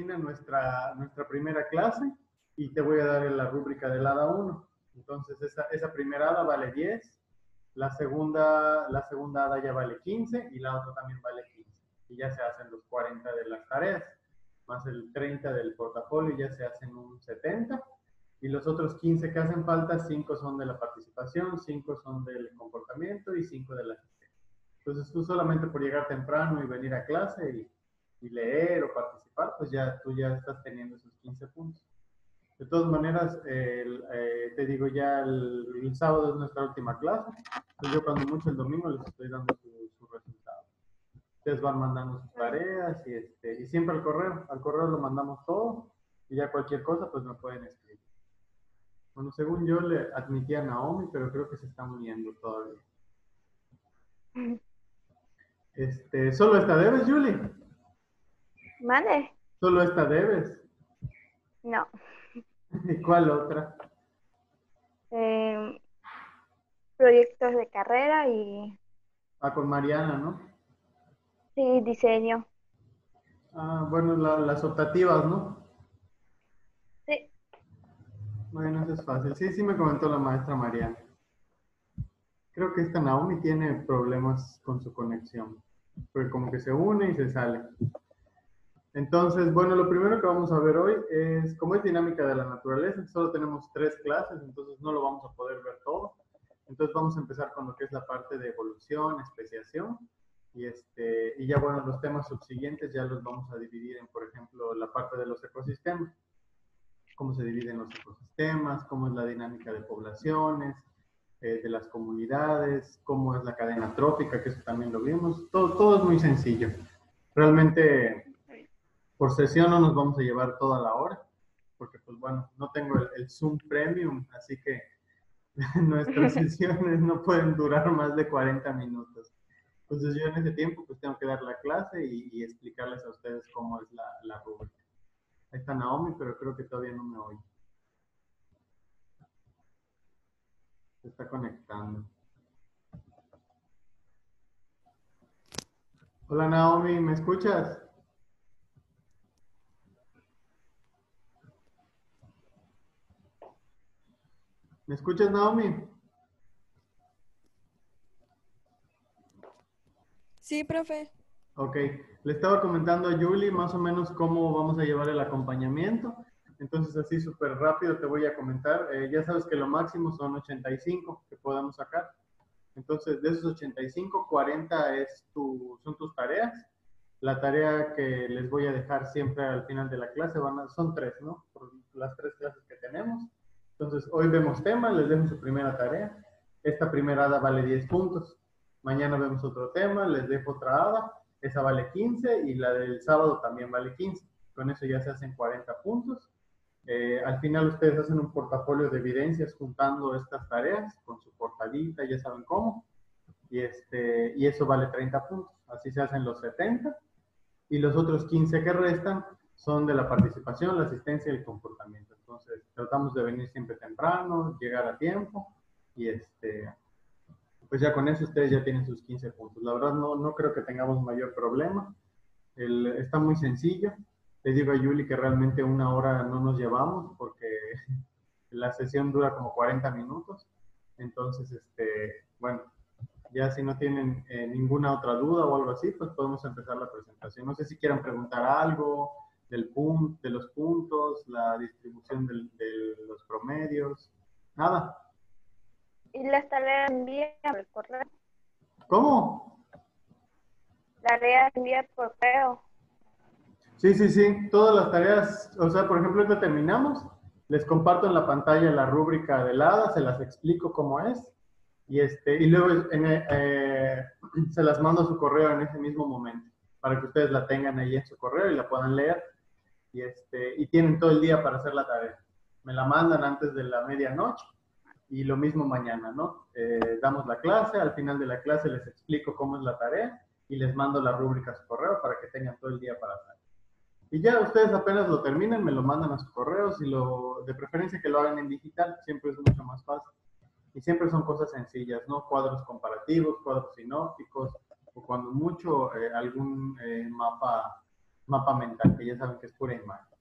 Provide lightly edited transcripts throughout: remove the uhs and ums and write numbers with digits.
termina nuestra primera clase y te voy a dar la rúbrica del hada 1. Entonces, esa primera hada vale 10, la segunda hada ya vale 15 y la otra también vale 15. Y ya se hacen los 40 de las tareas, más el 30 del portafolio, ya se hacen un 70. Y los otros 15 que hacen falta, 5 son de la participación, 5 son del comportamiento y 5 de la asistencia. Entonces tú solamente por llegar temprano y venir a clase y leer o participar, pues ya tú ya estás teniendo esos 15 puntos. De todas maneras, te digo, ya el sábado es nuestra última clase. Entonces yo cuando mucho el domingo les estoy dando su resultado. Ustedes van mandando sus tareas y siempre al correo lo mandamos todo y ya cualquier cosa pues me pueden escribir. Bueno, según yo le admití a Naomi, pero creo que se está uniendo todavía. ¿Solo esta debes, Julie? ¿Mande? ¿Solo esta debes? No. ¿Y cuál otra? Proyectos de carrera y Ah, con Mariana, ¿no? sí, diseño. Ah, bueno, las optativas, ¿no? Sí. Bueno, eso es fácil. Sí, sí me comentó la maestra Mariana. Creo que esta Naomi tiene problemas con su conexión. Porque como que se une y se sale. Entonces, bueno, lo primero que vamos a ver hoy es cómo es dinámica de la naturaleza. Solo tenemos 3 clases, entonces no lo vamos a poder ver todo. Entonces vamos a empezar con lo que es la parte de evolución, especiación. Y ya bueno, los temas subsiguientes ya los vamos a dividir en, por ejemplo, la parte de los ecosistemas. Cómo se dividen los ecosistemas, cómo es la dinámica de poblaciones, de las comunidades, cómo es la cadena trófica, que eso también lo vimos. Todo es muy sencillo. Realmente, por sesión no nos vamos a llevar toda la hora, porque pues bueno, no tengo el Zoom Premium, así que nuestras sesiones no pueden durar más de 40 minutos. Entonces yo en ese tiempo pues tengo que dar la clase y explicarles a ustedes cómo es la rúbrica. Ahí está Naomi, pero creo que todavía no me oye. Se está conectando. Hola Naomi, ¿me escuchas? ¿Me escuchas, Naomi? Sí, profe. Ok, le estaba comentando a Julie más o menos cómo vamos a llevar el acompañamiento. Entonces, así súper rápido te voy a comentar. Ya sabes que lo máximo son 85 que podamos sacar. Entonces, de esos 85, 40 son tus tareas. La tarea que les voy a dejar siempre al final de la clase son 3, ¿no? Por las 3 clases que tenemos. Entonces, hoy vemos tema, les dejo su primera tarea. Esta primera hada vale 10 puntos. Mañana vemos otro tema, les dejo otra hada. Esa vale 15 y la del sábado también vale 15. Con eso ya se hacen 40 puntos. Al final ustedes hacen un portafolio de evidencias juntando estas tareas con su portadita, ya saben cómo. Y eso vale 30 puntos. Así se hacen los 70. Y los otros 15 que restan son de la participación, la asistencia y el comportamiento. Entonces, tratamos de venir siempre temprano, llegar a tiempo y pues ya con eso ustedes ya tienen sus 15 puntos. La verdad no creo que tengamos mayor problema. Está muy sencillo. Le digo a Yuli que realmente una hora no nos llevamos porque la sesión dura como 40 minutos. Entonces, bueno, ya si no tienen ninguna otra duda o algo así, pues podemos empezar la presentación. No sé si quieran preguntar algo de los puntos, la distribución de los promedios. Nada. Y las tareas envían por correo. ¿Cómo? Tareas envían por correo. Sí, sí, sí. Todas las tareas, o sea, por ejemplo, ahorita terminamos, les comparto en la pantalla la rúbrica del hada, se las explico cómo es, y luego se las mando a su correo en ese mismo momento, para que ustedes la tengan ahí en su correo y la puedan leer, y tienen todo el día para hacer la tarea. Me la mandan antes de la medianoche, y lo mismo mañana, ¿no? Damos la clase, al final de la clase les explico cómo es la tarea, y les mando la rúbrica a su correo para que tengan todo el día para hacer. Y ya ustedes apenas lo terminen, me lo mandan a sus correos y de preferencia que lo hagan en digital, siempre es mucho más fácil. Y siempre son cosas sencillas, ¿no? Cuadros comparativos, cuadros sinópticos, o cuando mucho algún mapa mapa mental, que ya saben que es pura imagen.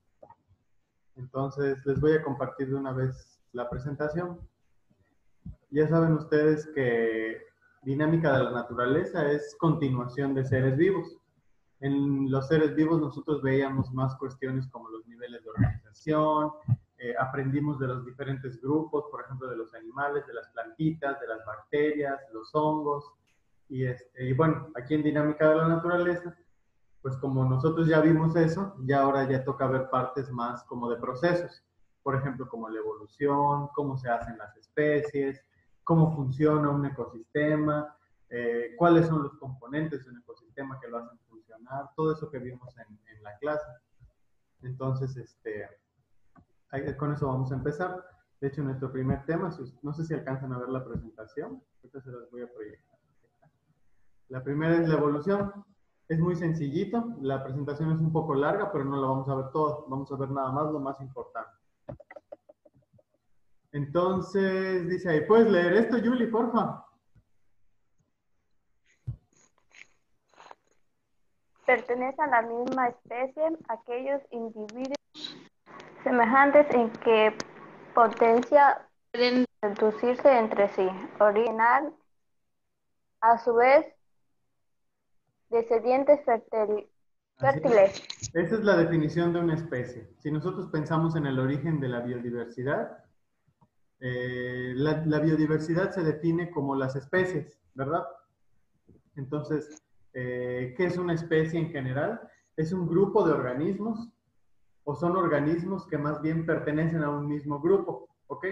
Entonces, les voy a compartir de una vez la presentación. Ya saben ustedes que dinámica de la naturaleza es continuación de seres vivos. En los seres vivos nosotros veíamos más cuestiones como los niveles de organización, aprendimos de los diferentes grupos, por ejemplo, de los animales, de las plantitas, de las bacterias, los hongos. Y bueno, aquí en dinámica de la naturaleza, pues como nosotros ya vimos eso, ya ahora ya toca ver partes más como de procesos. Por ejemplo, como la evolución, cómo se hacen las especies, cómo funciona un ecosistema, cuáles son los componentes de un ecosistema que lo hacen funcionar, todo eso que vimos en la clase. Entonces, con eso vamos a empezar. De hecho, nuestro primer tema, no sé si alcanzan a ver la presentación, ahorita se las voy a proyectar. La primera es la evolución. Es muy sencillito, la presentación es un poco larga, pero no la vamos a ver toda, vamos a ver nada más lo más importante. Entonces, dice ahí, ¿puedes leer esto, Julie, porfa? Pertenece a la misma especie aquellos individuos semejantes en que potencia pueden reducirse entre sí, original, a su vez, descendientes fértiles. Esa es la definición de una especie. Si nosotros pensamos en el origen de la biodiversidad, la biodiversidad se define como las especies, ¿verdad? Entonces, ¿qué es una especie en general? Es un grupo de organismos o son organismos que más bien pertenecen a un mismo grupo, ¿ok?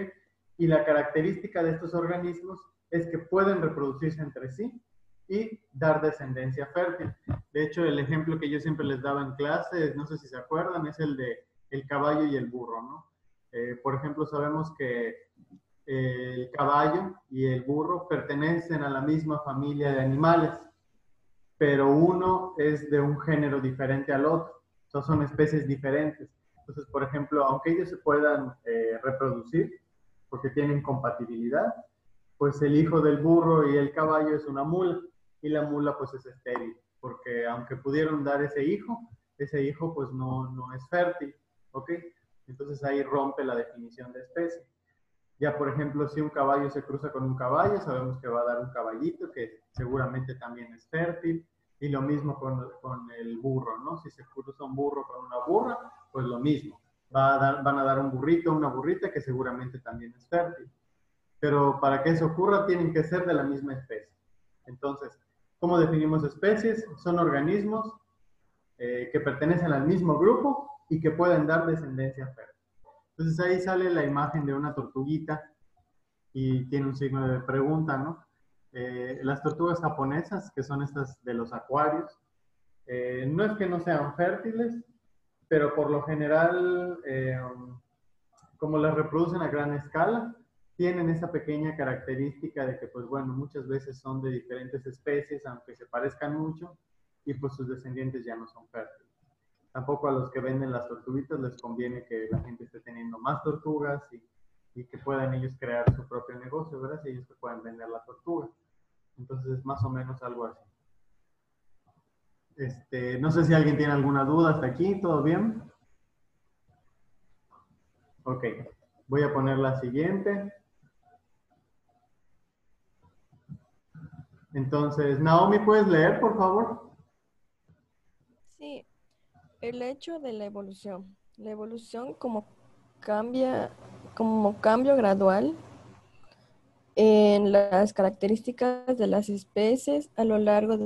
Y la característica de estos organismos es que pueden reproducirse entre sí y dar descendencia fértil. De hecho, el ejemplo que yo siempre les daba en clase, no sé si se acuerdan, es el de el caballo y el burro, ¿no? Por ejemplo, sabemos que el caballo y el burro pertenecen a la misma familia de animales, pero uno es de un género diferente al otro. O sea, son especies diferentes. Entonces, por ejemplo, aunque ellos se puedan reproducir, porque tienen compatibilidad, pues el hijo del burro y el caballo es una mula, y la mula pues es estéril, porque aunque pudieron dar ese hijo pues no es fértil, ¿ok? Entonces ahí rompe la definición de especie. Ya, por ejemplo, si un caballo se cruza con un caballo, sabemos que va a dar un caballito que seguramente también es fértil. Y lo mismo con el burro, ¿no? Si se cruza un burro con una burra, pues lo mismo. Van a dar un burrito, una burrita que seguramente también es fértil. Pero para que eso ocurra, tienen que ser de la misma especie. Entonces, ¿cómo definimos especies? Son organismos que pertenecen al mismo grupo y que pueden dar descendencia fértil. Entonces ahí sale la imagen de una tortuguita y tiene un signo de pregunta, ¿no? Las tortugas japonesas, que son estas de los acuarios, no es que no sean fértiles, pero por lo general, como las reproducen a gran escala, tienen esa pequeña característica de que, pues bueno, muchas veces son de diferentes especies, aunque se parezcan mucho, y pues sus descendientes ya no son fértiles. Tampoco a los que venden las tortuguitas les conviene que la gente esté teniendo más tortugas y que puedan ellos crear su propio negocio, ¿verdad? Si ellos que puedan vender la tortuga. Entonces, más o menos algo así. No sé si alguien tiene alguna duda hasta aquí, ¿todo bien? Ok, voy a poner la siguiente. Entonces, Naomi, ¿puedes leer, por favor? Sí, el hecho de la evolución. La evolución como cambio gradual en las características de las especies a lo largo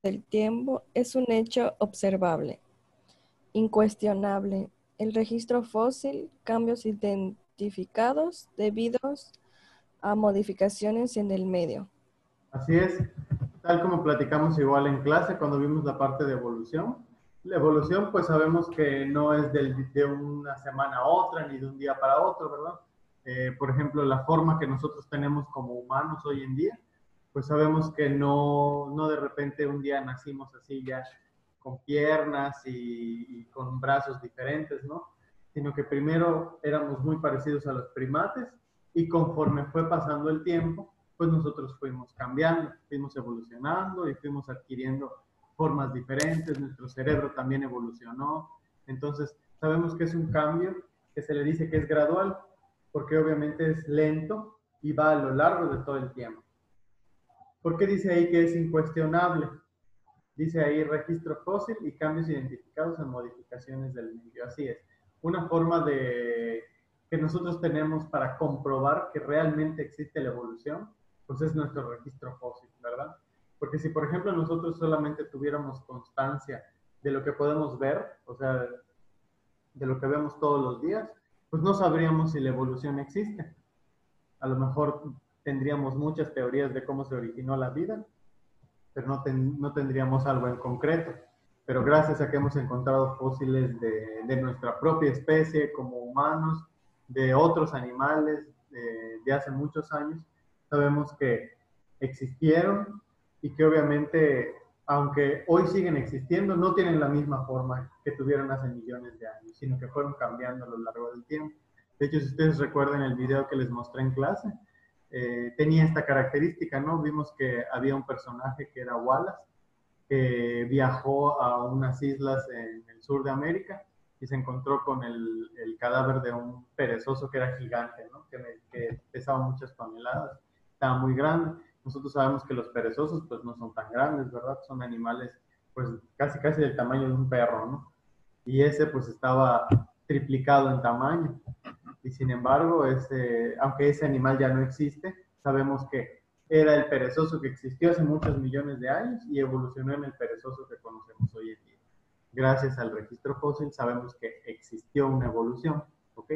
del tiempo es un hecho observable, incuestionable. El registro fósil, cambios identificados debidos a modificaciones en el medio. Así es, tal como platicamos igual en clase cuando vimos la parte de evolución. La evolución, pues sabemos que no es de una semana a otra ni de un día para otro, ¿verdad? Por ejemplo, la forma que nosotros tenemos como humanos hoy en día, pues sabemos que no de repente un día nacimos así ya con piernas y con brazos diferentes, ¿no? Sino que primero éramos muy parecidos a los primates y conforme fue pasando el tiempo, pues nosotros fuimos cambiando, fuimos evolucionando y fuimos adquiriendo formas diferentes, nuestro cerebro también evolucionó. Entonces, sabemos que es un cambio que se le dice que es gradual, porque obviamente es lento y va a lo largo de todo el tiempo. ¿Por qué dice ahí que es incuestionable? Dice ahí registro fósil y cambios identificados en modificaciones del medio. Así es. Una forma de que nosotros tenemos para comprobar que realmente existe la evolución, pues es nuestro registro fósil, ¿verdad? Porque si, por ejemplo, nosotros solamente tuviéramos constancia de lo que podemos ver, o sea, de lo que vemos todos los días, pues no sabríamos si la evolución existe. A lo mejor tendríamos muchas teorías de cómo se originó la vida, pero no tendríamos algo en concreto. Pero gracias a que hemos encontrado fósiles de nuestra propia especie como humanos, de otros animales de hace muchos años, sabemos que existieron y que obviamente, aunque hoy siguen existiendo, no tienen la misma forma que tuvieron hace millones de años, sino que fueron cambiando a lo largo del tiempo. De hecho, si ustedes recuerdan el video que les mostré en clase, tenía esta característica, ¿no? Vimos que había un personaje que era Wallace, que viajó a unas islas en el sur de América y se encontró con el cadáver de un perezoso que era gigante, ¿no? Que pesaba muchas toneladas, estaba muy grande. Nosotros sabemos que los perezosos pues no son tan grandes, ¿verdad? Son animales pues casi del tamaño de un perro, ¿no? Y ese pues estaba triplicado en tamaño. Y sin embargo, aunque ese animal ya no existe, sabemos que era el perezoso que existió hace muchos millones de años y evolucionó en el perezoso que conocemos hoy en día. Gracias al registro fósil sabemos que existió una evolución, ¿ok?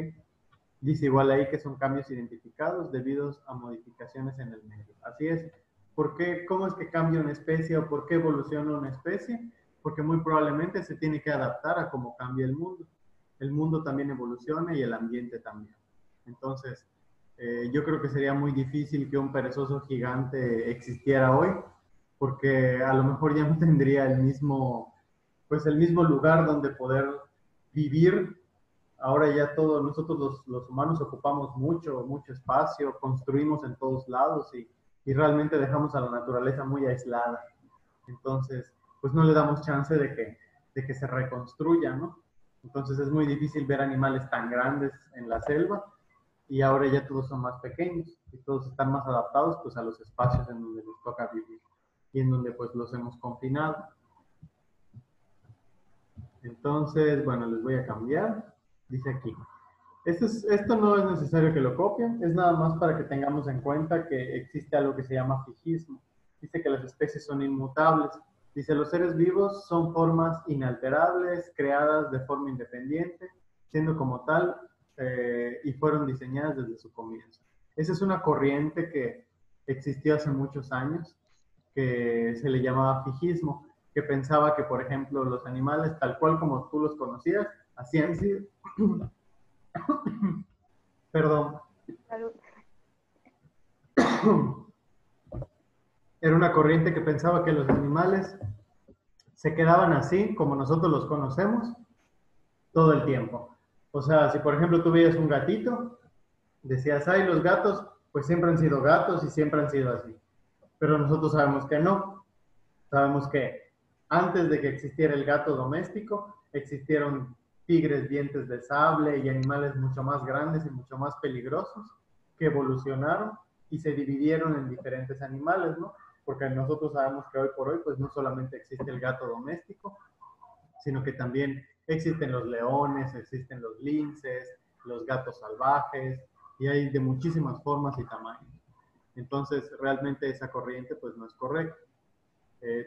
Dice igual ahí que son cambios identificados debidos a modificaciones en el medio. Así es. ¿Por qué? ¿Cómo es que cambia una especie o por qué evoluciona una especie? Porque muy probablemente se tiene que adaptar a cómo cambia el mundo. El mundo también evoluciona y el ambiente también. Entonces, yo creo que sería muy difícil que un perezoso gigante existiera hoy, porque a lo mejor ya no tendría el mismo lugar donde poder vivir. Ahora ya nosotros los humanos ocupamos mucho espacio, construimos en todos lados y realmente dejamos a la naturaleza muy aislada. Entonces, pues no le damos chance de que se reconstruya, ¿no? Entonces es muy difícil ver animales tan grandes en la selva y ahora ya todos son más pequeños y todos están más adaptados pues a los espacios en donde les toca vivir y en donde pues los hemos confinado. Entonces, bueno, les voy a cambiar. Dice aquí. Esto no es necesario que lo copien, es nada más para que tengamos en cuenta que existe algo que se llama fijismo. Dice que las especies son inmutables. Dice, los seres vivos son formas inalterables, creadas de forma independiente, siendo como tal, y fueron diseñadas desde su comienzo. Esa es una corriente que existió hace muchos años, que se le llamaba fijismo, que pensaba que, por ejemplo, los animales, tal cual como tú los conocías, hacían así. Perdón. Salud. Era una corriente que pensaba que los animales se quedaban así, como nosotros los conocemos, todo el tiempo. O sea, si por ejemplo tú veías un gatito, decías, ay, los gatos, pues siempre han sido gatos y siempre han sido así. Pero nosotros sabemos que no. Sabemos que antes de que existiera el gato doméstico, existieron tigres dientes de sable y animales mucho más grandes y mucho más peligrosos que evolucionaron y se dividieron en diferentes animales, ¿no? Porque nosotros sabemos que hoy por hoy, pues no solamente existe el gato doméstico, sino que también existen los leones, existen los linces, los gatos salvajes, y hay de muchísimas formas y tamaños. Entonces, realmente esa corriente, pues no es correcta.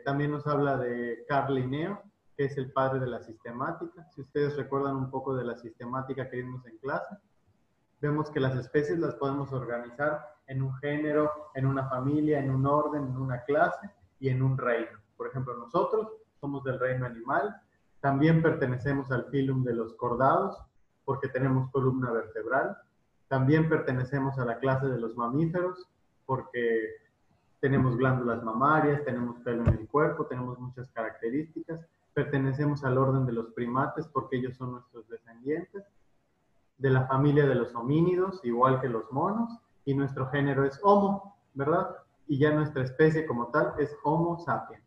También nos habla de Carl Linneo, que es el padre de la sistemática. Si ustedes recuerdan un poco de la sistemática que vimos en clase, vemos que las especies las podemos organizar en un género, en una familia, en un orden, en una clase y en un reino. Por ejemplo, nosotros somos del reino animal, también pertenecemos al filum de los cordados, porque tenemos columna vertebral, también pertenecemos a la clase de los mamíferos, porque tenemos glándulas mamarias, tenemos pelo en el cuerpo, tenemos muchas características. Pertenecemos al orden de los primates porque ellos son nuestros descendientes. De la familia de los homínidos, igual que los monos. Y nuestro género es Homo, ¿verdad? Y ya nuestra especie como tal es Homo sapiens.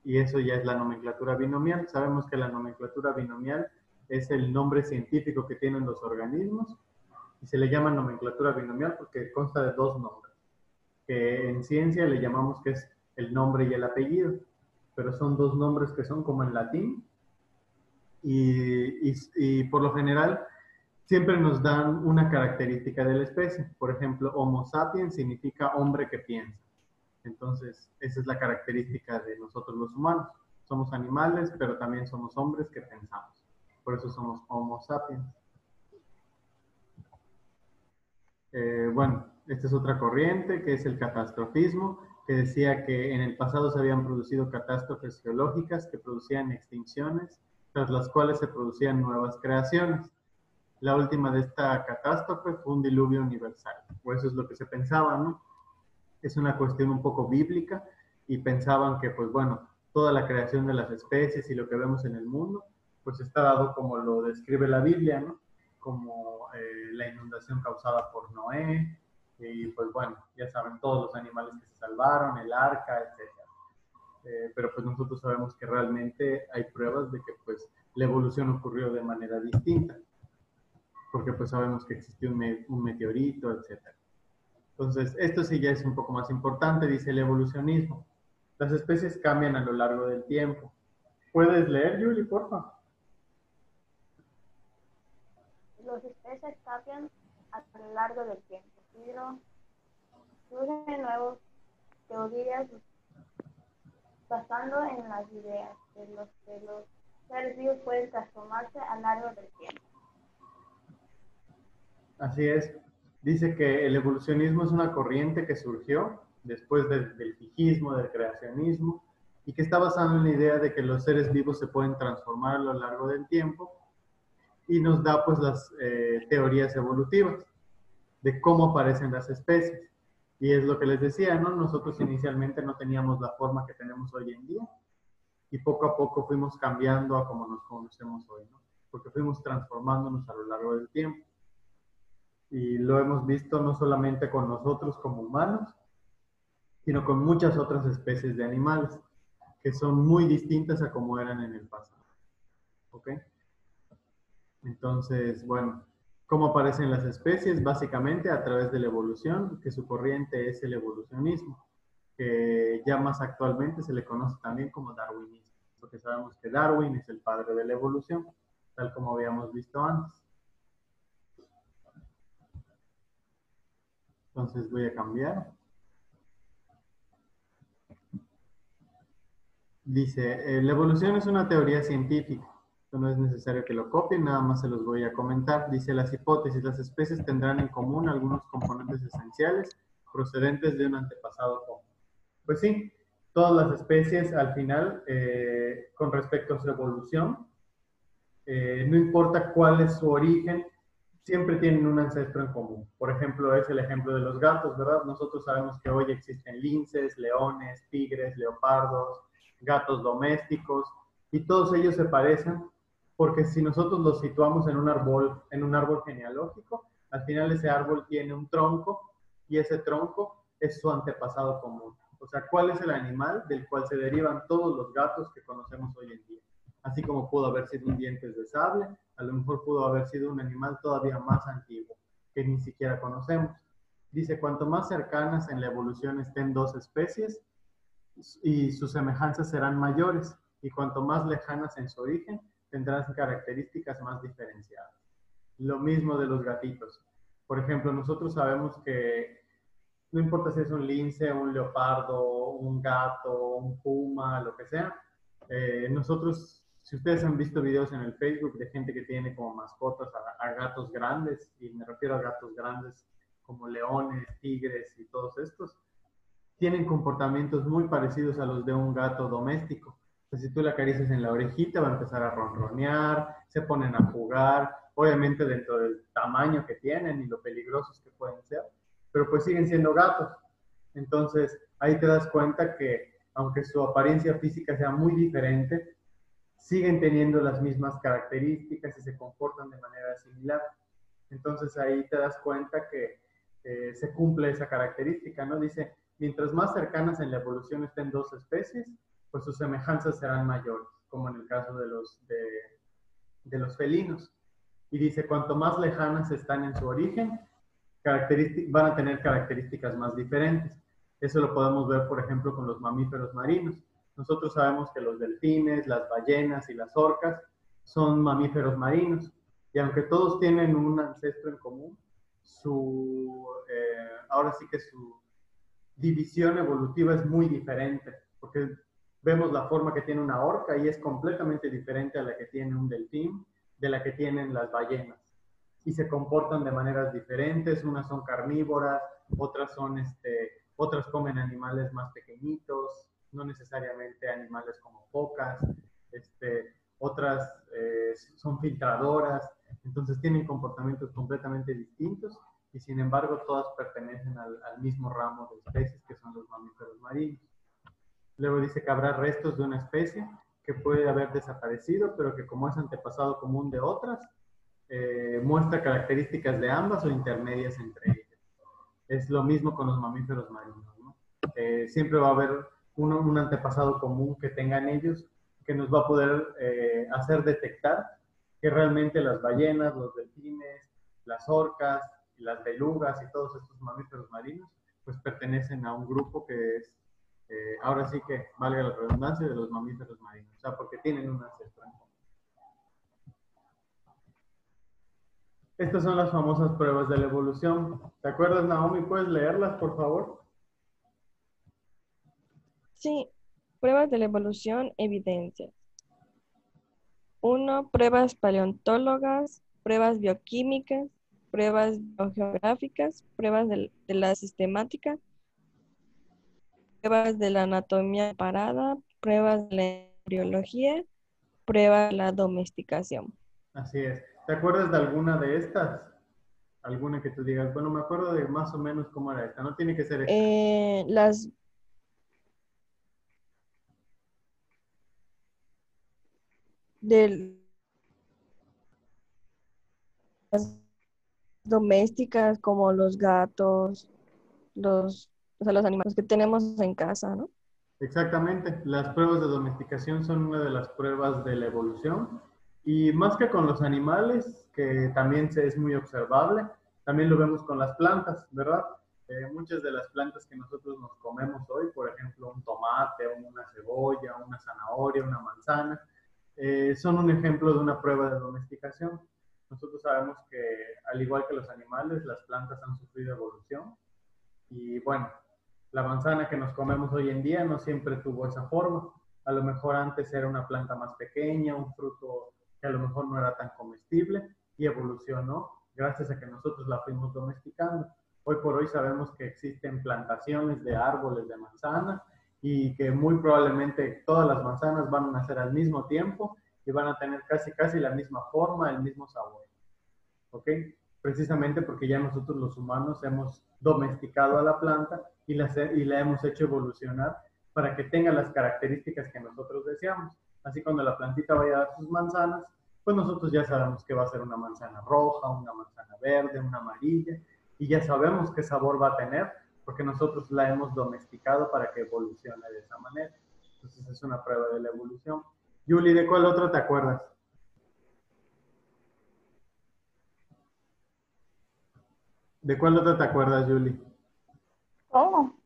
y eso ya es la nomenclatura binomial. Sabemos que la nomenclatura binomial es el nombre científico que tienen los organismos y se le llama nomenclatura binomial porque consta de dos nombres, que en ciencia le llamamos que es el nombre y el apellido, pero son dos nombres que son como en latín y por lo general siempre nos dan una característica de la especie. Por ejemplo, Homo sapiens significa hombre que piensa. Entonces, esa es la característica de nosotros los humanos. Somos animales, pero también somos hombres que pensamos. Por eso somos Homo sapiens. Bueno, esta es otra corriente, que es el catastrofismo, que decía que en el pasado se habían producido catástrofes geológicas que producían extinciones, tras las cuales se producían nuevas creaciones. La última de esta catástrofe fue un diluvio universal, o eso es lo que se pensaba, ¿no? Es una cuestión un poco bíblica y pensaban que, pues bueno, toda la creación de las especies y lo que vemos en el mundo, pues está dado como lo describe la Biblia, ¿no? Como la inundación causada por Noé, y pues bueno, ya saben, todos los animales que se salvaron, el arca, etc. Pero pues nosotros sabemos que realmente hay pruebas de que pues la evolución ocurrió de manera distinta, porque pues sabemos que existió un meteorito, etc. Entonces, esto sí ya es un poco más importante, dice el evolucionismo. Las especies cambian a lo largo del tiempo. ¿Puedes leer, Julie, por favor? Las especies cambian a lo largo del tiempo, pero surgen nuevas teorías basando en las ideas de los que los seres vivos pueden transformarse a lo largo del tiempo. Así es. Dice que el evolucionismo es una corriente que surgió después del fijismo, del creacionismo, y que está basado en la idea de que los seres vivos se pueden transformar a lo largo del tiempo, y nos da pues las teorías evolutivas de cómo aparecen las especies. Y es lo que les decía, ¿no? Nosotros inicialmente no teníamos la forma que tenemos hoy en día, y poco a poco fuimos cambiando a como nos conocemos hoy, ¿no? Porque fuimos transformándonos a lo largo del tiempo. Y lo hemos visto no solamente con nosotros como humanos, sino con muchas otras especies de animales, que son muy distintas a como eran en el pasado. ¿Ok? Entonces, bueno, ¿cómo aparecen las especies? Básicamente a través de la evolución, que su corriente es el evolucionismo, que ya más actualmente se le conoce también como darwinismo, porque sabemos que Darwin es el padre de la evolución, tal como habíamos visto antes. Entonces voy a cambiar. Dice, la evolución es una teoría científica. No es necesario que lo copien, nada más se los voy a comentar. Dice, las hipótesis, las especies tendrán en común algunos componentes esenciales procedentes de un antepasado común. Pues sí, todas las especies al final, con respecto a su evolución, no importa cuál es su origen, siempre tienen un ancestro en común. Por ejemplo, es el ejemplo de los gatos, ¿verdad? Nosotros sabemos que hoy existen linces, leones, tigres, leopardos, gatos domésticos, y todos ellos se parecen porque si nosotros los situamos en un árbol genealógico, al final ese árbol tiene un tronco y ese tronco es su antepasado común. O sea, ¿cuál es el animal del cual se derivan todos los gatos que conocemos hoy en día? Así como pudo haber sido un dientes de sable, a lo mejor pudo haber sido un animal todavía más antiguo, que ni siquiera conocemos. Dice, cuanto más cercanas en la evolución estén dos especies, y sus semejanzas serán mayores, y cuanto más lejanas en su origen, tendrán características más diferenciadas. Lo mismo de los gatitos. Por ejemplo, nosotros sabemos que no importa si es un lince, un leopardo, un gato, un puma, lo que sea, nosotros, si ustedes han visto videos en el Facebook de gente que tiene como mascotas a gatos grandes, y me refiero a gatos grandes como leones, tigres y todos estos, tienen comportamientos muy parecidos a los de un gato doméstico. Entonces, si tú le acaricias en la orejita, va a empezar a ronronear, se ponen a jugar, obviamente dentro del tamaño que tienen y lo peligrosos que pueden ser, pero pues siguen siendo gatos. Entonces, ahí te das cuenta que, aunque su apariencia física sea muy diferente, siguen teniendo las mismas características y se comportan de manera similar. Entonces, ahí te das cuenta que se cumple esa característica, ¿no? Dice, mientras más cercanas en la evolución estén dos especies, pues sus semejanzas serán mayores, como en el caso de los felinos. Y dice, cuanto más lejanas están en su origen, van a tener características más diferentes. Eso lo podemos ver, por ejemplo, con los mamíferos marinos. Nosotros sabemos que los delfines, las ballenas y las orcas son mamíferos marinos. Y aunque todos tienen un ancestro en común, ahora sí que su división evolutiva es muy diferente, porque vemos la forma que tiene una orca y es completamente diferente a la que tiene un delfín, de la que tienen las ballenas. Y se comportan de maneras diferentes, unas son carnívoras, otras comen animales más pequeñitos, no necesariamente animales como focas, otras son filtradoras, entonces tienen comportamientos completamente distintos y sin embargo todas pertenecen al mismo ramo de especies que son los mamíferos marinos. Luego dice que habrá restos de una especie que puede haber desaparecido, pero que como es antepasado común de otras, muestra características de ambas o intermedias entre ellas. Es lo mismo con los mamíferos marinos, ¿no? Siempre va a haber un antepasado común que tengan ellos que nos va a poder hacer detectar que realmente las ballenas, los delfines, las orcas, las belugas y todos estos mamíferos marinos pues pertenecen a un grupo que es, ahora sí que valga la redundancia, de los mamíferos marinos, o sea, porque tienen un ancestro en común. Estas son las famosas pruebas de la evolución. ¿Te acuerdas, Naomi? ¿Puedes leerlas, por favor? Sí, pruebas de la evolución, evidencias. 1. Pruebas paleontólogas, pruebas bioquímicas, pruebas biogeográficas, pruebas de la sistemática, pruebas de la anatomía comparada, pruebas de la embriología, pruebas de la domesticación. Así es. ¿Te acuerdas de alguna de estas? ¿Alguna que tú digas? Bueno, me acuerdo de más o menos cómo era esta. No tiene que ser esta. Las domésticas como los gatos, o sea, los animales que tenemos en casa, ¿no? Exactamente. Las pruebas de domesticación son una de las pruebas de la evolución. Y más que con los animales, que también es muy observable, también lo vemos con las plantas, ¿verdad? Muchas de las plantas que nosotros nos comemos hoy, por ejemplo, un tomate, una cebolla, una zanahoria, una manzana, son un ejemplo de una prueba de domesticación. Nosotros sabemos que, al igual que los animales, las plantas han sufrido evolución. Y bueno, la manzana que nos comemos hoy en día no siempre tuvo esa forma. A lo mejor antes era una planta más pequeña, un fruto que a lo mejor no era tan comestible y evolucionó gracias a que nosotros la fuimos domesticando. Hoy por hoy sabemos que existen plantaciones de árboles de manzana y que muy probablemente todas las manzanas van a nacer al mismo tiempo y van a tener casi la misma forma, el mismo sabor. ¿Ok? Precisamente porque ya nosotros los humanos hemos domesticado a la planta y la hemos hecho evolucionar para que tenga las características que nosotros deseamos. Así cuando la plantita vaya a dar sus manzanas, pues nosotros ya sabemos que va a ser una manzana roja, una manzana verde, una amarilla, y ya sabemos qué sabor va a tener porque nosotros la hemos domesticado para que evolucione de esa manera. Entonces es una prueba de la evolución. Yuli, ¿de cuál otra te acuerdas? ¿De cuál otra te acuerdas, Yuli? ¿Cómo?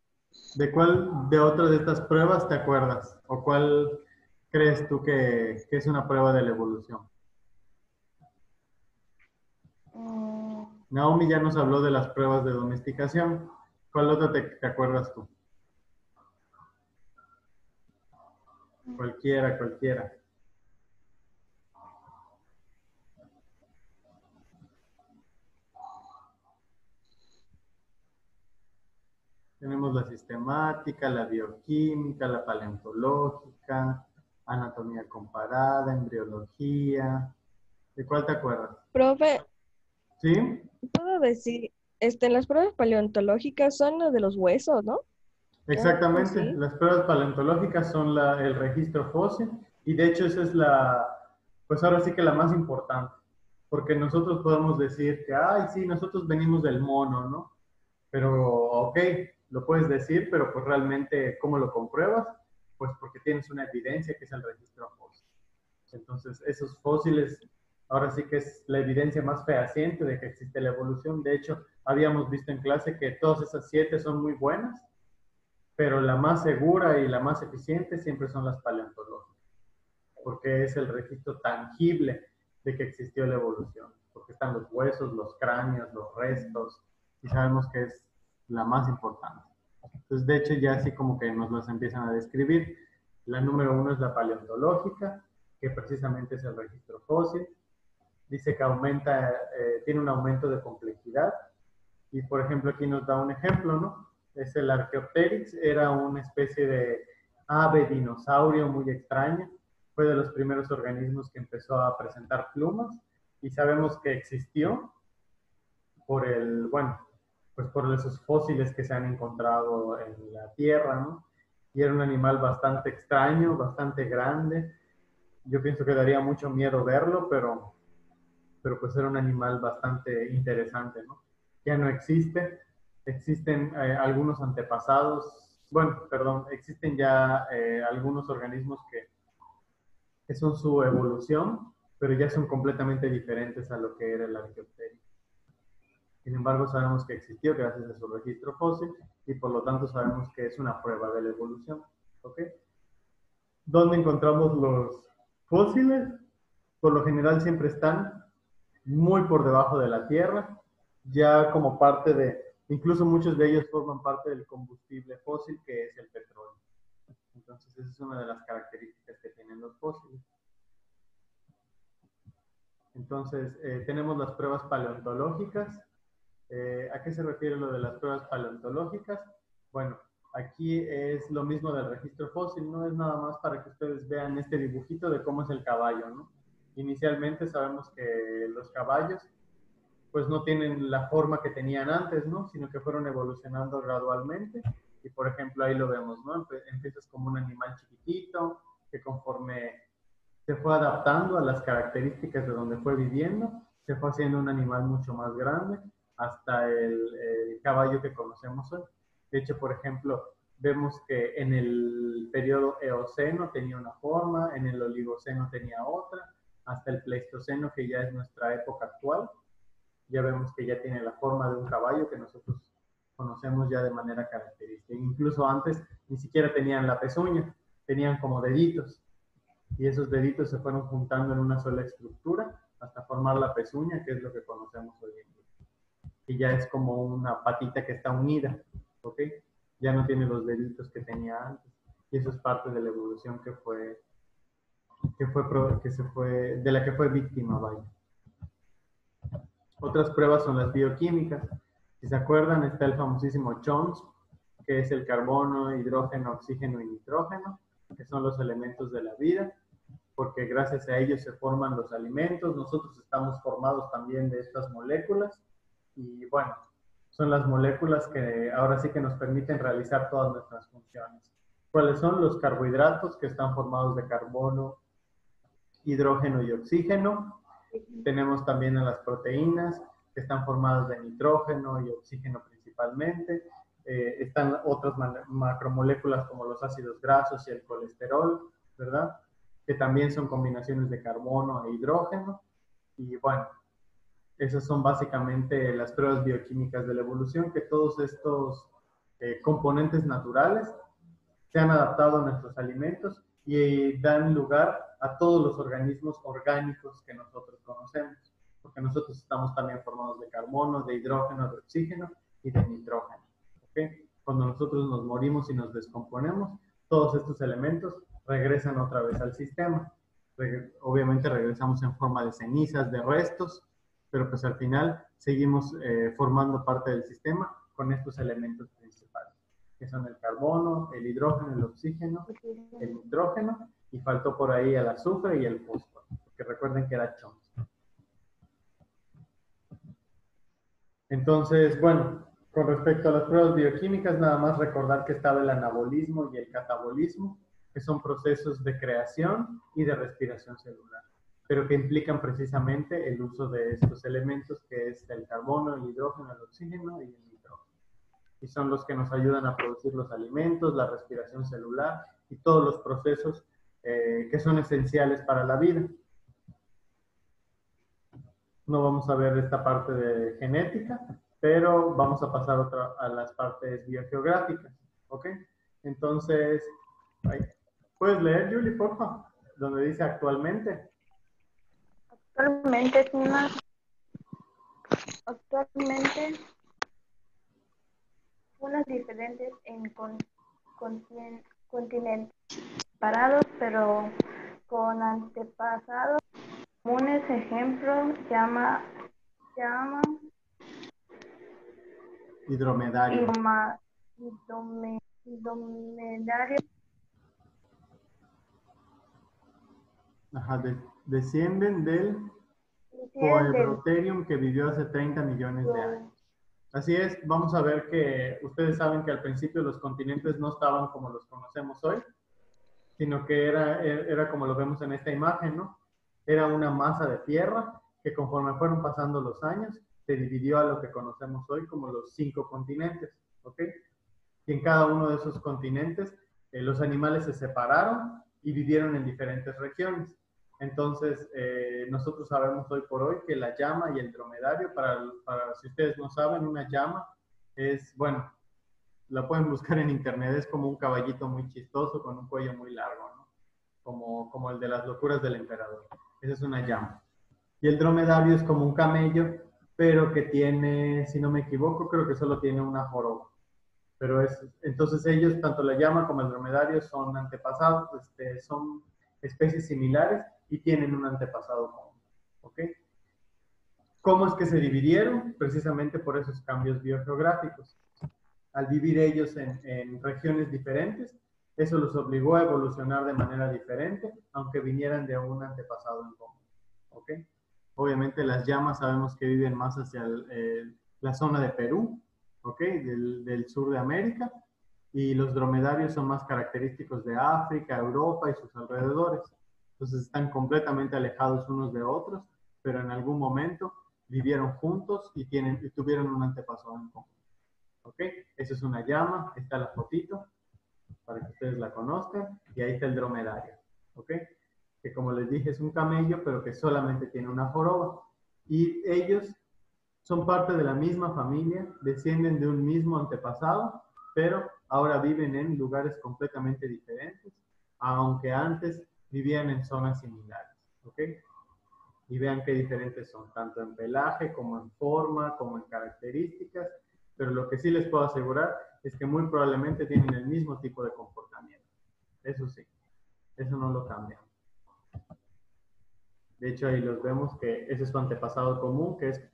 ¿De cuál de otras de estas pruebas te acuerdas? ¿O cuál crees tú que es una prueba de la evolución? Naomi ya nos habló de las pruebas de domesticación. ¿Cuál otra te acuerdas tú? Cualquiera, cualquiera. Tenemos la sistemática, la bioquímica, la paleontológica, anatomía comparada, embriología. ¿De cuál te acuerdas? Profe, ¿Sí? puedo decir, las pruebas paleontológicas son las de los huesos, ¿no? Exactamente. Sí. Las pruebas paleontológicas son el registro fósil y de hecho esa es pues ahora sí que la más importante, porque nosotros podemos decir que, ay, sí, nosotros venimos del mono, ¿no? Pero, ok, lo puedes decir, pero pues realmente, ¿cómo lo compruebas? Pues porque tienes una evidencia que es el registro fósil. Entonces, esos fósiles, ahora sí que es la evidencia más fehaciente de que existe la evolución. De hecho, habíamos visto en clase que todas esas 7 son muy buenas, pero la más segura y la más eficiente siempre son las paleontológicas, porque es el registro tangible de que existió la evolución, porque están los huesos, los cráneos, los restos, y sabemos que es la más importante. Entonces, de hecho, ya así como que nos las empiezan a describir. La número 1 es la paleontológica, que precisamente es el registro fósil. Dice que aumenta, tiene un aumento de complejidad. Y, por ejemplo, aquí nos da un ejemplo, ¿no? Es el Archaeopteryx, era una especie de ave dinosaurio muy extraña. Fue de los primeros organismos que empezó a presentar plumas. Y sabemos que existió por el, bueno, pues por esos fósiles que se han encontrado en la Tierra, ¿no? Y era un animal bastante extraño, bastante grande. Yo pienso que daría mucho miedo verlo, pero pues era un animal bastante interesante, ¿no? Ya no existe. Existen algunos antepasados, bueno, perdón, existen ya algunos organismos que son su evolución, pero ya son completamente diferentes a lo que era el Archaeopteryx. Sin embargo, sabemos que existió gracias a su registro fósil y por lo tanto sabemos que es una prueba de la evolución. ¿Ok? ¿Dónde encontramos los fósiles? Por lo general siempre están muy por debajo de la Tierra, ya como parte de, incluso muchos de ellos forman parte del combustible fósil que es el petróleo. Entonces, esa es una de las características que tienen los fósiles. Entonces, tenemos las pruebas paleontológicas. ¿A qué se refiere lo de las pruebas paleontológicas? Bueno, aquí es lo mismo del registro fósil, no es nada más para que ustedes vean este dibujito de cómo es el caballo, ¿no? Inicialmente sabemos que los caballos pues no tienen la forma que tenían antes, ¿no? Sino que fueron evolucionando gradualmente. Y por ejemplo ahí lo vemos, ¿no? Empiezas como un animal chiquitito que conforme se fue adaptando a las características de donde fue viviendo, se fue haciendo un animal mucho más grande hasta el caballo que conocemos hoy. De hecho, por ejemplo, vemos que en el periodo Eoceno tenía una forma, en el Oligoceno tenía otra, hasta el Pleistoceno, que ya es nuestra época actual, ya vemos que ya tiene la forma de un caballo que nosotros conocemos ya de manera característica. Incluso antes ni siquiera tenían la pezuña, tenían como deditos, y esos deditos se fueron juntando en una sola estructura hasta formar la pezuña, que es lo que conocemos hoy en día. Y ya es como una patita que está unida, ¿ok? Ya no tiene los deditos que tenía antes. Y eso es parte de la evolución de la que fue víctima, vaya. Otras pruebas son las bioquímicas. Si se acuerdan, está el famosísimo CHOMS, que es el carbono, hidrógeno, oxígeno y nitrógeno, que son los elementos de la vida, porque gracias a ellos se forman los alimentos. Nosotros estamos formados también de estas moléculas y bueno, son las moléculas que ahora sí que nos permiten realizar todas nuestras funciones. ¿Cuáles son? Los carbohidratos, que están formados de carbono, hidrógeno y oxígeno. Tenemos también a las proteínas, que están formadas de nitrógeno y oxígeno principalmente. Están otras macromoléculas como los ácidos grasos y el colesterol, ¿verdad? Que también son combinaciones de carbono e hidrógeno. Y bueno, esas son básicamente las pruebas bioquímicas de la evolución, que todos estos componentes naturales se han adaptado a nuestros alimentos y dan lugar a todos los organismos orgánicos que nosotros conocemos, porque nosotros estamos también formados de carbono, de hidrógeno, de oxígeno y de nitrógeno. ¿Okay? Cuando nosotros nos morimos y nos descomponemos, todos estos elementos regresan otra vez al sistema. Obviamente regresamos en forma de cenizas, de restos, pero pues al final seguimos formando parte del sistema con estos elementos principales, que son el carbono, el hidrógeno, el oxígeno, el nitrógeno, y faltó por ahí el azufre y el fósforo, porque recuerden que era CHOMS. Entonces, bueno, con respecto a las pruebas bioquímicas, nada más recordar que estaba el anabolismo y el catabolismo, que son procesos de creación y de respiración celular, pero que implican precisamente el uso de estos elementos, que es el carbono, el hidrógeno, el oxígeno y el nitrógeno. Y son los que nos ayudan a producir los alimentos, la respiración celular y todos los procesos que son esenciales para la vida. No vamos a ver esta parte de genética, pero vamos a pasar a las partes biogeográficas, ¿ok? Entonces, ¿puedes leer, Julie, por favor? Donde dice actualmente. Actualmente unas diferentes en continentes separados, pero con antepasados comunes. Ejemplo, llama Y dromedario. Dromedario. Ajá, descienden del Coebrotarium que vivió hace 30 millones de años. Así es, vamos a ver que ustedes saben que al principio los continentes no estaban como los conocemos hoy, sino que era como lo vemos en esta imagen, ¿no? Era una masa de tierra que conforme fueron pasando los años, se dividió a lo que conocemos hoy como los 5 continentes, ¿ok? Y en cada uno de esos continentes, los animales se separaron y vivieron en diferentes regiones. Entonces, nosotros sabemos hoy por hoy que la llama y el dromedario, para si ustedes no saben, una llama es, bueno, la pueden buscar en internet, es como un caballito muy chistoso con un cuello muy largo, ¿no? Como el de las locuras del emperador. Esa es una llama. Y el dromedario es como un camello, pero que tiene, si no me equivoco, creo que solo tiene una joroba. Pero entonces ellos, tanto la llama como el dromedario, son antepasados, son especies similares y tienen un antepasado común, ¿ok? ¿Cómo es que se dividieron? Precisamente por esos cambios biogeográficos. Al vivir ellos en regiones diferentes, eso los obligó a evolucionar de manera diferente, aunque vinieran de un antepasado en común, ¿ok? Obviamente las llamas sabemos que viven más hacia la zona de Perú, ¿ok? Del sur de América, y los dromedarios son más característicos de África, Europa y sus alrededores. Entonces están completamente alejados unos de otros, pero en algún momento vivieron juntos y tuvieron un antepasado en común. ¿Ok? Esa es una llama, está la fotito, para que ustedes la conozcan, y ahí está el dromedario, ¿ok? Que como les dije es un camello, pero que solamente tiene una joroba. Y ellos son parte de la misma familia, descienden de un mismo antepasado, pero ahora viven en lugares completamente diferentes, aunque antes vivían en zonas similares, ¿ok? Y vean qué diferentes son, tanto en pelaje, como en forma, como en características, pero lo que sí les puedo asegurar es que muy probablemente tienen el mismo tipo de comportamiento. Eso sí, eso no lo cambian. De hecho, ahí los vemos que ese es su antepasado común, que es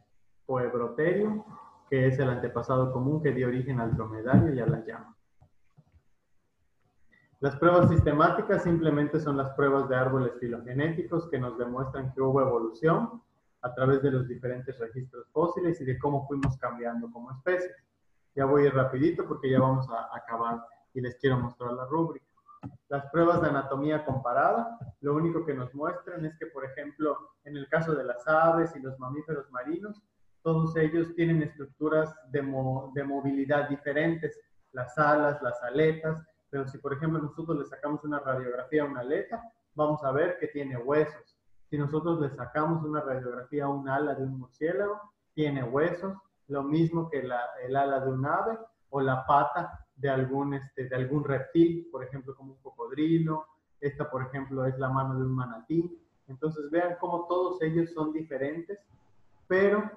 Coebrotarium, que es el antepasado común que dio origen al dromedario y a la llama. Las pruebas sistemáticas simplemente son las pruebas de árboles filogenéticos que nos demuestran que hubo evolución a través de los diferentes registros fósiles y de cómo fuimos cambiando como especie. Ya voy a ir rapidito porque ya vamos a acabar y les quiero mostrar la rúbrica. Las pruebas de anatomía comparada, lo único que nos muestran es que, por ejemplo, en el caso de las aves y los mamíferos marinos, todos ellos tienen estructuras de movilidad diferentes, las alas, las aletas, pero si, por ejemplo, nosotros le sacamos una radiografía a una aleta, vamos a ver que tiene huesos. Si nosotros le sacamos una radiografía a un ala de un murciélago, tiene huesos, lo mismo que el ala de un ave o la pata de algún reptil, por ejemplo, como un cocodrilo. Esta, por ejemplo, es la mano de un manatí. Entonces, vean cómo todos ellos son diferentes, pero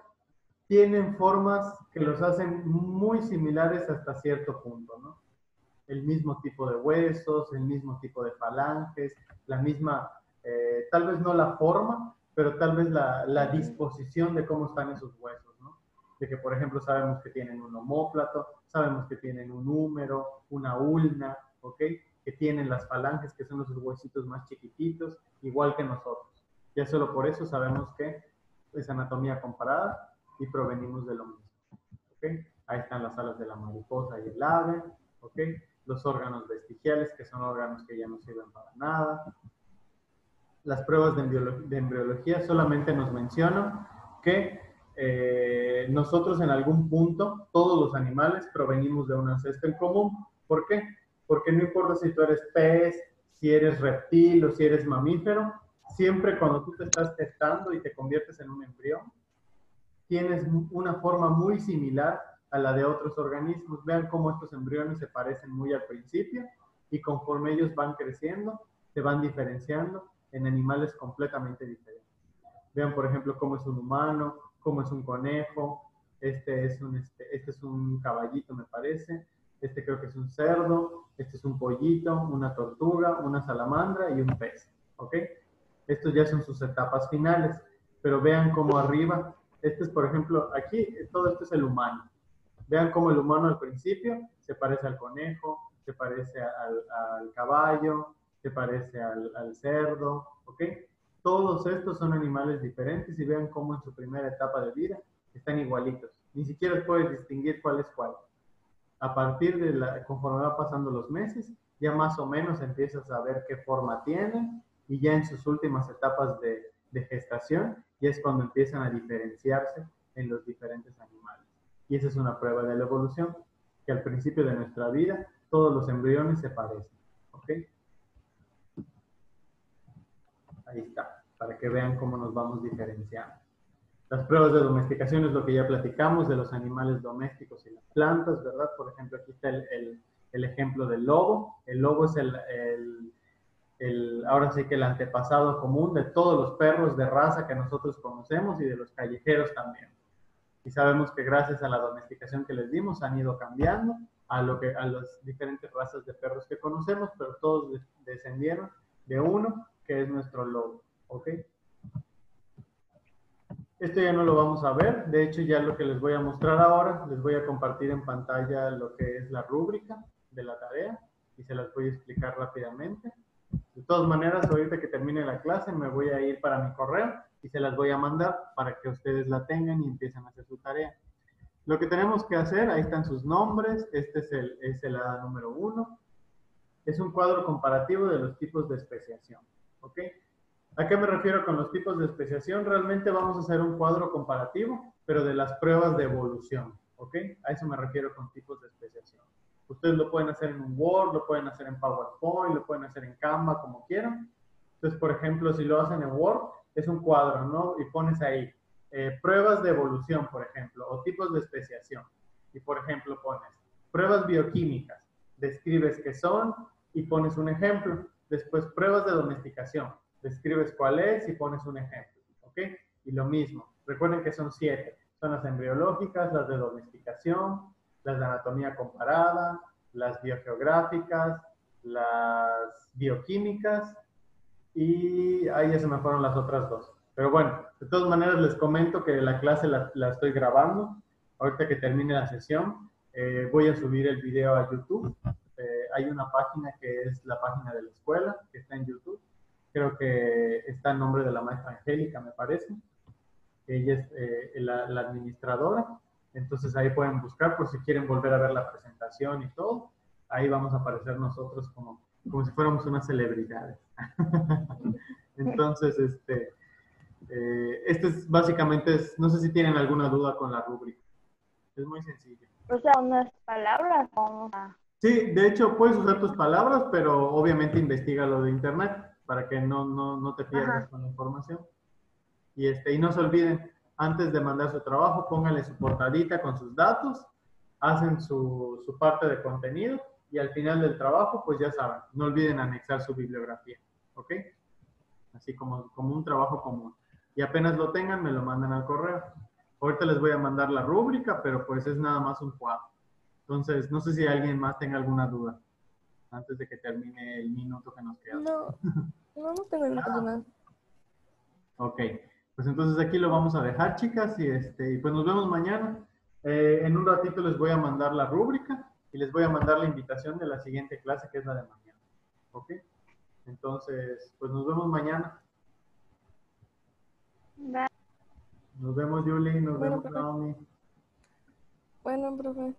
tienen formas que los hacen muy similares hasta cierto punto, ¿no? El mismo tipo de huesos, el mismo tipo de falanges, la misma, tal vez no la forma, pero tal vez la disposición de cómo están esos huesos, ¿no? De que, por ejemplo, sabemos que tienen un omóplato, sabemos que tienen un húmero, una ulna, ¿ok? Que tienen las falanges, que son los huesitos más chiquititos, igual que nosotros. Ya solo por eso sabemos que es anatomía comparada y provenimos de lo mismo, ¿ok? Ahí están las alas de la mariposa y el ave, ¿ok? Los órganos vestigiales, que son órganos que ya no sirven para nada. Las pruebas de embriología solamente nos mencionan que nosotros en algún punto, todos los animales, provenimos de un ancestro en común. ¿Por qué? porque no importa si tú eres pez, si eres reptil o si eres mamífero, siempre cuando tú te estás testando y te conviertes en un embrión, tienes una forma muy similar a la de otros organismos. Vean cómo estos embriones se parecen muy al principio y conforme ellos van creciendo, se van diferenciando en animales completamente diferentes. Vean, por ejemplo, cómo es un humano, cómo es un conejo, este es un caballito, me parece, este creo que es un cerdo, este es un pollito, una tortuga, una salamandra y un pez, ¿ok? Estos ya son sus etapas finales, pero vean cómo arriba, este es, por ejemplo, aquí, todo esto es el humano. Vean cómo el humano al principio se parece al conejo, se parece al caballo, se parece al cerdo, ¿ok? Todos estos son animales diferentes y vean cómo en su primera etapa de vida están igualitos. Ni siquiera puedes distinguir cuál es cuál. A partir conforme va pasando los meses, ya más o menos empiezas a ver qué forma tienen y ya en sus últimas etapas de gestación, ya es cuando empiezan a diferenciarse en los diferentes animales. Y esa es una prueba de la evolución, que al principio de nuestra vida todos los embriones se parecen. ¿Ok? Ahí está, para que vean cómo nos vamos diferenciando. Las pruebas de domesticación es lo que ya platicamos de los animales domésticos y las plantas, ¿verdad? Por ejemplo, aquí está el ejemplo del lobo. El lobo es ahora sí que el antepasado común de todos los perros de raza que nosotros conocemos y de los callejeros también. Y sabemos que gracias a la domesticación que les dimos han ido cambiando a las diferentes razas de perros que conocemos, pero todos descendieron de uno que es nuestro lobo, ¿ok? Esto ya no lo vamos a ver, de hecho ya lo que les voy a mostrar ahora, les voy a compartir en pantalla lo que es la rúbrica de la tarea y se las voy a explicar rápidamente. De todas maneras, ahorita que termine la clase me voy a ir para mi correo y se las voy a mandar para que ustedes la tengan y empiecen a hacer su tarea. Lo que tenemos que hacer, ahí están sus nombres, este es el A número 1, es un cuadro comparativo de los tipos de especiación, ¿ok? ¿A qué me refiero con los tipos de especiación? Realmente vamos a hacer un cuadro comparativo, pero de las pruebas de evolución, ¿ok? A eso me refiero con tipos de especiación. Ustedes lo pueden hacer en un Word, lo pueden hacer en PowerPoint, lo pueden hacer en Canva, como quieran. Entonces, por ejemplo, si lo hacen en Word, es un cuadro, ¿no? Y pones ahí pruebas de evolución, por ejemplo, o tipos de especiación. Y, por ejemplo, pones pruebas bioquímicas, describes qué son y pones un ejemplo. Después, pruebas de domesticación, describes cuál es y pones un ejemplo, ¿ok? Y lo mismo, recuerden que son 7, son las embriológicas, las de domesticación, las de anatomía comparada, las biogeográficas, las bioquímicas y ahí ya se me fueron las otras dos. Pero bueno, de todas maneras les comento que la clase la estoy grabando. Ahorita que termine la sesión, voy a subir el video a YouTube. Hay una página que es la página de la escuela, que está en YouTube. Creo que está en nombre de la maestra Angélica, me parece. Ella es la administradora. Entonces ahí pueden buscar por si quieren volver a ver la presentación y todo. Ahí vamos a aparecer nosotros como si fuéramos unas celebridades. Entonces, este es básicamente, no sé si tienen alguna duda con la rúbrica. Es muy sencillo. O sea, unas palabras vamos a... Sí, de hecho puedes usar tus palabras, pero obviamente investiga lo de internet para que no te pierdas con la información. Y no se olviden, antes de mandar su trabajo, pónganle su portadita con sus datos, hacen su parte de contenido y al final del trabajo, pues ya saben, no olviden anexar su bibliografía, ¿ok? Así como un trabajo común. Y apenas lo tengan, me lo mandan al correo. Ahorita les voy a mandar la rúbrica, pero pues es nada más un cuadro. Entonces, no sé si alguien más tenga alguna duda antes de que termine el minuto que nos queda. No tengo ninguna duda. Ok, pues entonces aquí lo vamos a dejar, chicas, y pues nos vemos mañana. En un ratito les voy a mandar la rúbrica y les voy a mandar la invitación de la siguiente clase, que es la de mañana. ¿Ok? Entonces, pues nos vemos mañana. Nos vemos, Julie. Nos vemos, Profe. Naomi. Bueno, profe.